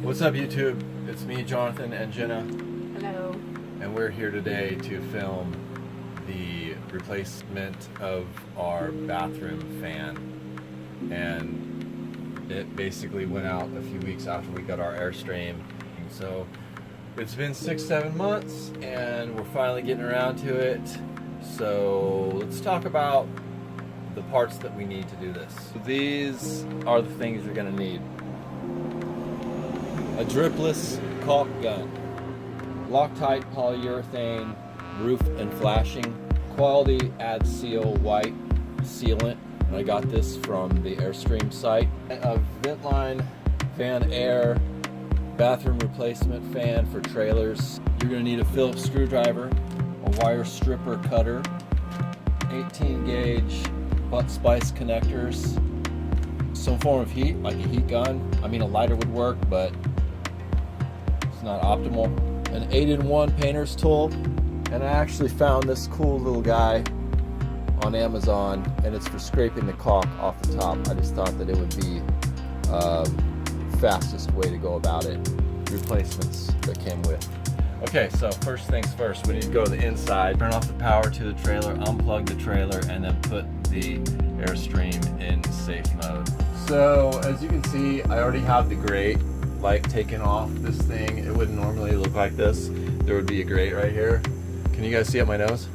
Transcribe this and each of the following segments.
What's up, YouTube? It's me, Jonathan, and Jenna. Hello. And we're here today to film the replacement of our bathroom fan. And it basically went out a few weeks after we got our Airstream. So it's been 6-7 months and we're finally getting around to it. So let's talk about the parts that we need to do this. So these are the things you're going to need. A dripless caulk gun, Loctite polyurethane roof and flashing, quality Adseal white sealant. I got this from the Airstream site. A Ventline Vanair bathroom replacement fan for trailers. You're going to need a Phillips screwdriver, a wire stripper cutter, 18 gauge butt Splice connectors, some form of heat, like a heat gun. I mean, a lighter would work, but it's not optimal. An 8-in-1 painter's tool, and I actually found this cool little guy on Amazon, and it's for scraping the caulk off the top. I just thought that it would be fastest way to go about it. Replacements that came with. Okay, so first things first, we need to go to the inside, turn off the power to the trailer, unplug the trailer, and then put the Airstream in safe mode. So as you can see, I already have the grate like taken off this thing. It wouldn't normally look like this. There would be a grate right here. Can you guys see up my nose?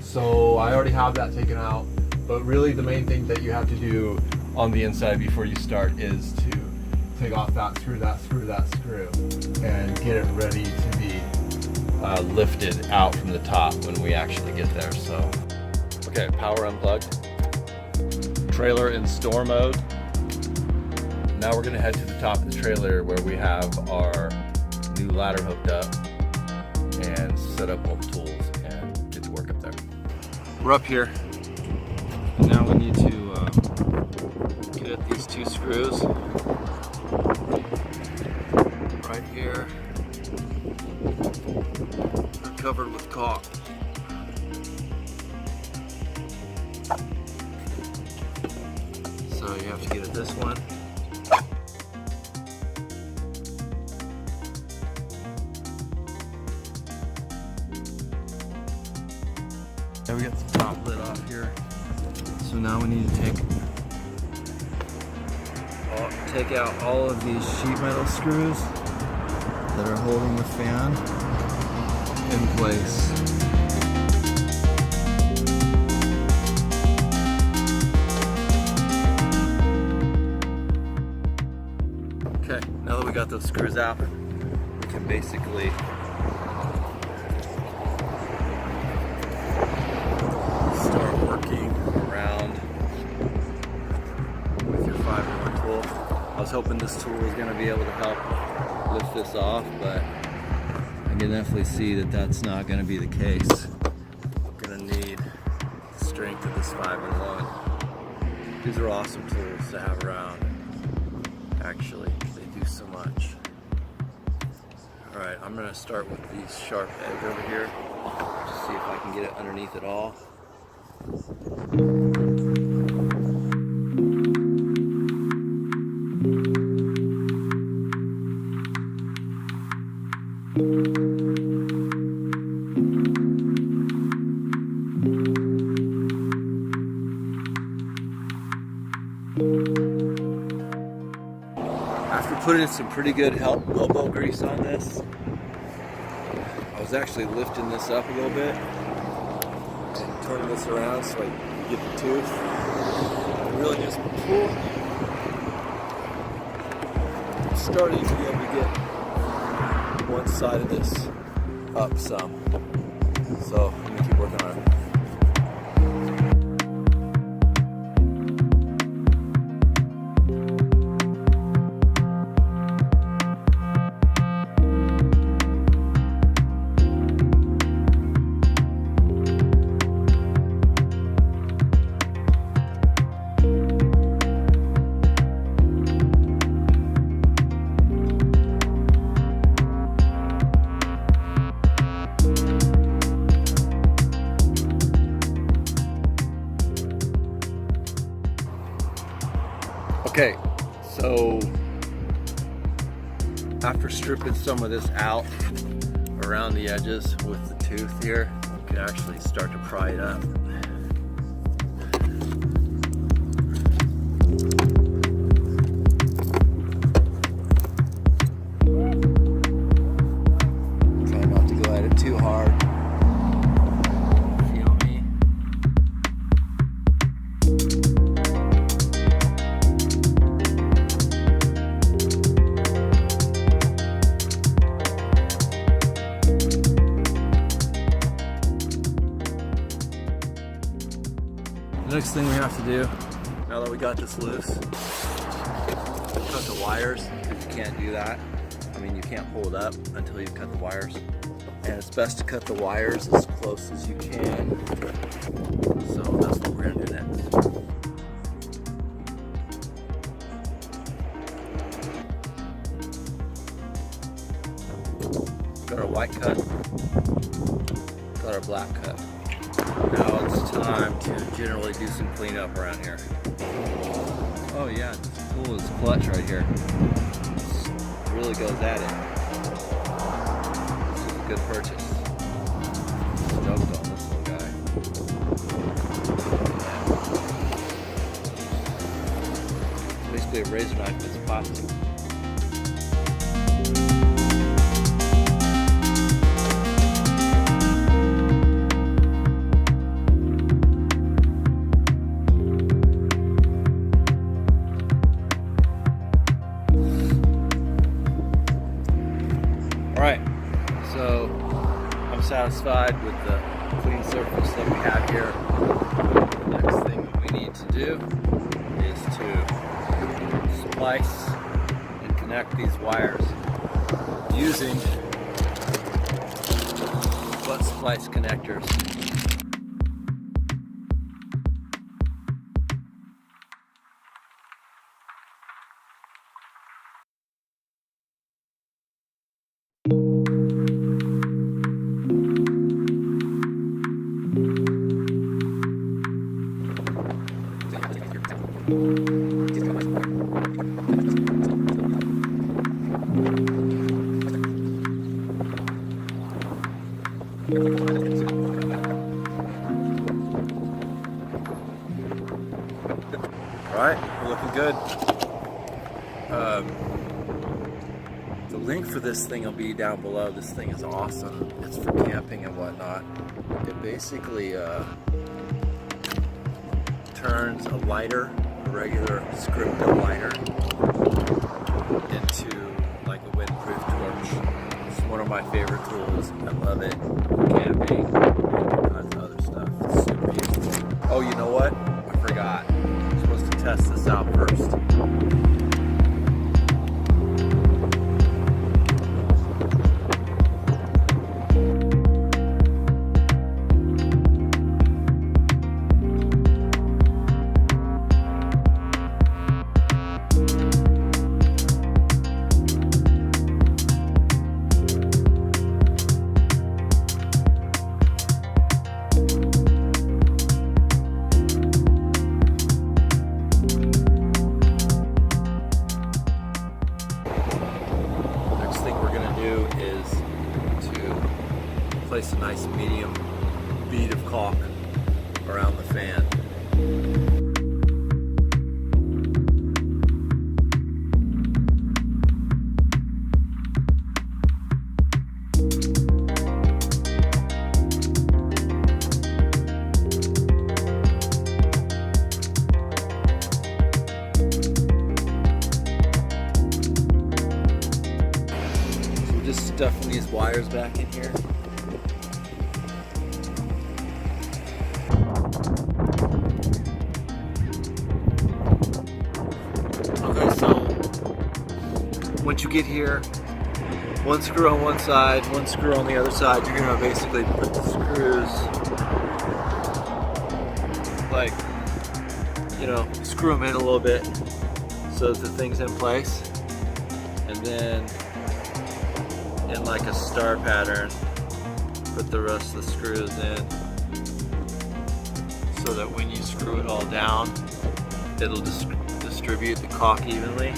So I already have that taken out, but really the main thing that you have to do on the inside before you start is to take off that screw, and get it ready to be lifted out from the top when we actually get there. So, okay, power unplugged. Trailer in store mode. Now we're gonna head to the top of the trailer where we have our new ladder hooked up and set up all the tools and get to work up there. We're up here. And now we need to get at these two screws. Right here, they're covered with caulk. So you have to get at this one. There we got the top lid off here. So now we need to take out all of these sheet metal screws that are holding the fan in place. Okay, now that we got those screws out, we can basically start working around with your 5-in-1 tool. I was hoping this tool was going to be able to help lift this off, but I can definitely see that that's not going to be the case. We're going to need the strength of this 5-in-1. These are awesome tools to have around. Actually, they do so much. Alright, I'm going to start with the sharp edge over here to see if I can get it underneath it all. After putting some pretty good elbow grease on this, I was actually lifting this up a little bit and turning this around so I can get the tooth. I really just pull. I'm starting to be able to get one side of this up some. So I'm gonna keep working on it. After stripping some of this out around the edges with the tooth here, you can actually start to pry it up. Try not to go at it too hard. Feel me? The next thing we have to do, now that we got this loose, cut the wires. You can't do that. I mean, you can't pull it up until you cut the wires. And it's best to cut the wires as close as you can. So that's what we're gonna do next. Got our white cut, got our black cut. Now it's time to generally do some cleanup around here. Oh yeah, this tool is clutch right here. It really goes at it. This is a good purchase. Stoked on this little guy. It's basically a razor knife, but it's plastic. Alright, so I'm satisfied with the clean surface that we have here. The next thing that we need to do is to splice and connect these wires using butt splice connectors. Alright, we're looking good. The link for this thing will be down below. This thing is awesome. It's for camping and whatnot. It basically turns a lighter, a regular scripted lighter, into like a windproof torch. It's one of my favorite tools. I love it. Camping, all kinds of other stuff. It's super useful. Oh, you know what? I forgot. I'm supposed to test this out first. Place a nice medium bead of caulk around the fan. So we're just stuffing these wires back in here. Once you get here, one screw on one side, one screw on the other side, you're gonna basically put the screws, like, you know, screw them in a little bit so that the thing's in place. And then in like a star pattern, put the rest of the screws in so that when you screw it all down, it'll distribute the caulk evenly.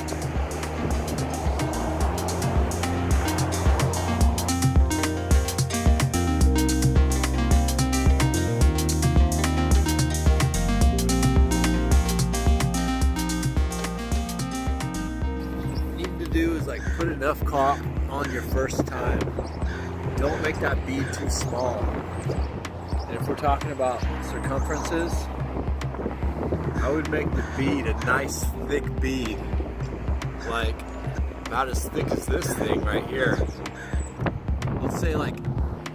like put enough caulk on your first time. Don't make that bead too small. And if we're talking about circumferences, I would make the bead a nice thick bead, like about as thick as this thing right here. Let's say like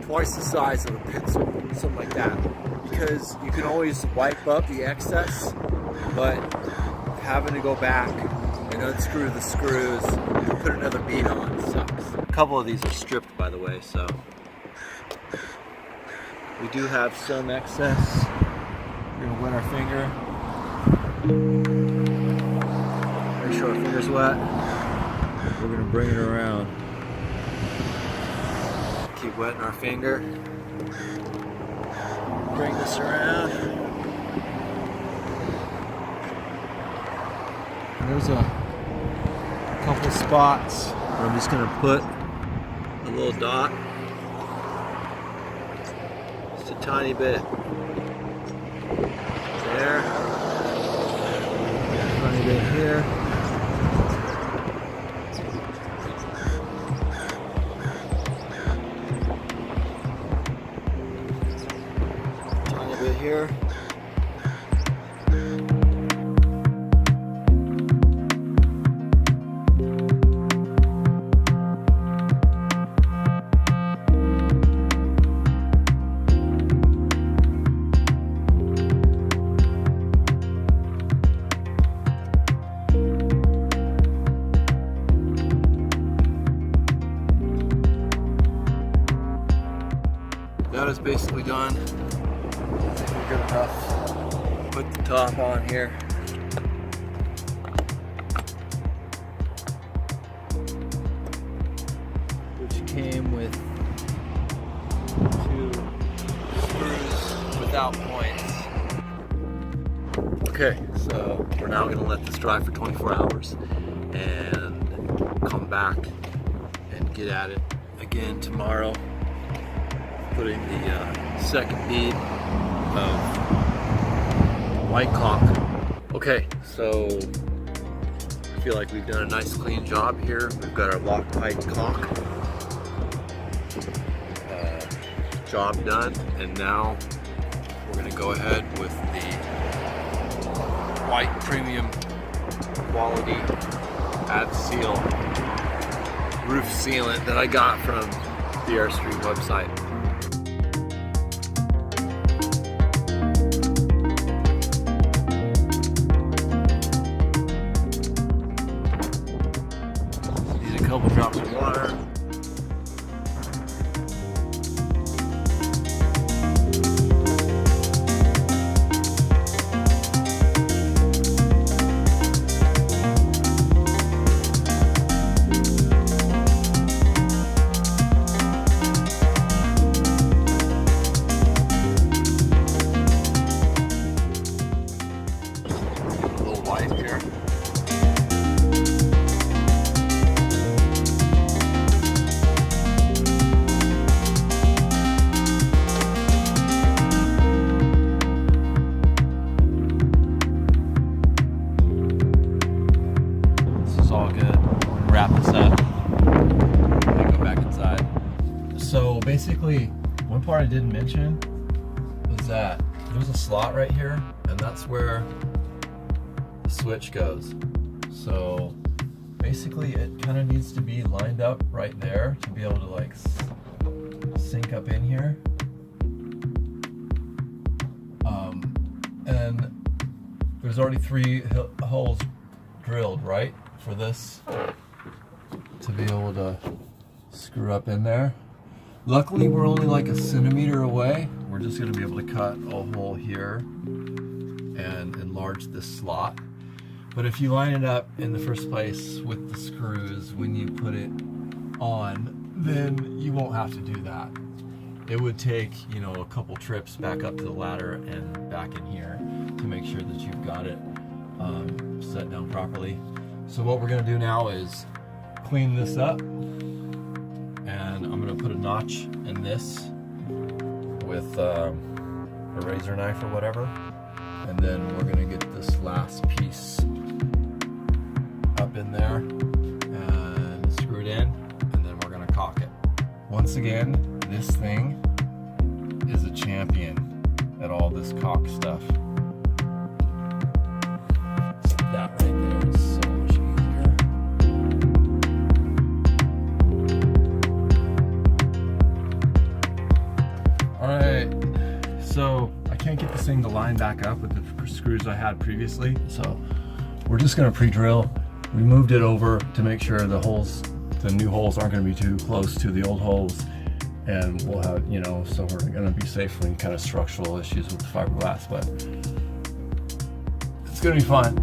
twice the size of a pencil, something like that. Because you can always wipe up the excess, but having to go back and unscrew the screws and put another bead on sucks. A couple of these are stripped, by the way, so we do have some excess. We're gonna wet our finger. Make sure our finger's wet. We're gonna bring it around. Keep wetting our finger. Bring this around. There's a couple spots where I'm just gonna put a little dot. Just a tiny bit. There. A tiny bit here. Tiny bit here. That is basically done. I think we're good enough. Put the top on here. Which came with 2 screws without points. Okay, so we're now going to let this dry for 24 hours and come back and get at it again tomorrow. Putting the second bead of white caulk. Okay, so I feel like we've done a nice clean job here. We've got our Loctite caulk job done, and now we're gonna go ahead with the white premium quality Adseal roof sealant that I got from the Airstream website. Couple drops of water. A little white here. All good. We're gonna wrap this up and go back inside. So basically, one part I didn't mention was that there's a slot right here, and that's where the switch goes. So basically, it kind of needs to be lined up right there to be able to like sink up in here. And there's already 3 holes drilled, right? For this to be able to screw up in there. Luckily, we're only like a centimeter away. We're just going to be able to cut a hole here and enlarge this slot. But if you line it up in the first place with the screws when you put it on, then you won't have to do that. It would take, you know, a couple trips back up to the ladder and back in here to make sure that you've got it set down properly. So what we're gonna do now is clean this up, and I'm gonna put a notch in this with a razor knife or whatever, and then we're gonna get this last piece up in there and once again, this thing is a champion at all this caulk stuff. So that right there is so much easier. Alright, so I can't get this thing to line back up with the screws I had previously, so we're just going to pre-drill. We moved it over to make sure the holes, the new holes aren't going to be too close to the old holes, and we'll have, you know, so we're going to be safe from kind of structural issues with the fiberglass, but it's going to be fun.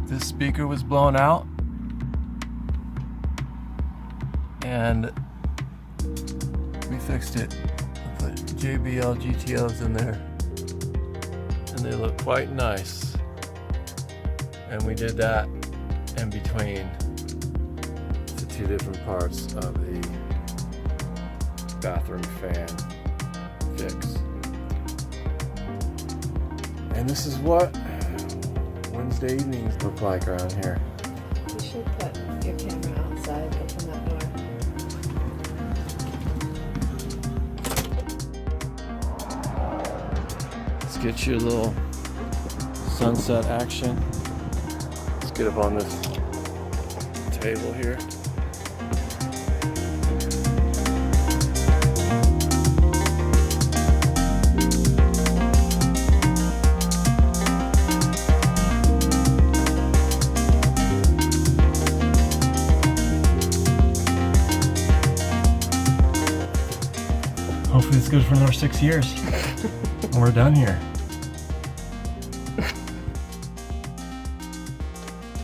This speaker was blown out, and we fixed it. We put JBL GTOs in there, and they look quite nice. And we did that in between the two different parts of the bathroom fan fix. And this is what Wednesday evenings look like around here. You should put your camera outside, open that door. Let's get you a little sunset action. Let's get up on this table here. Hopefully it's good for another 6 years. And we're done here.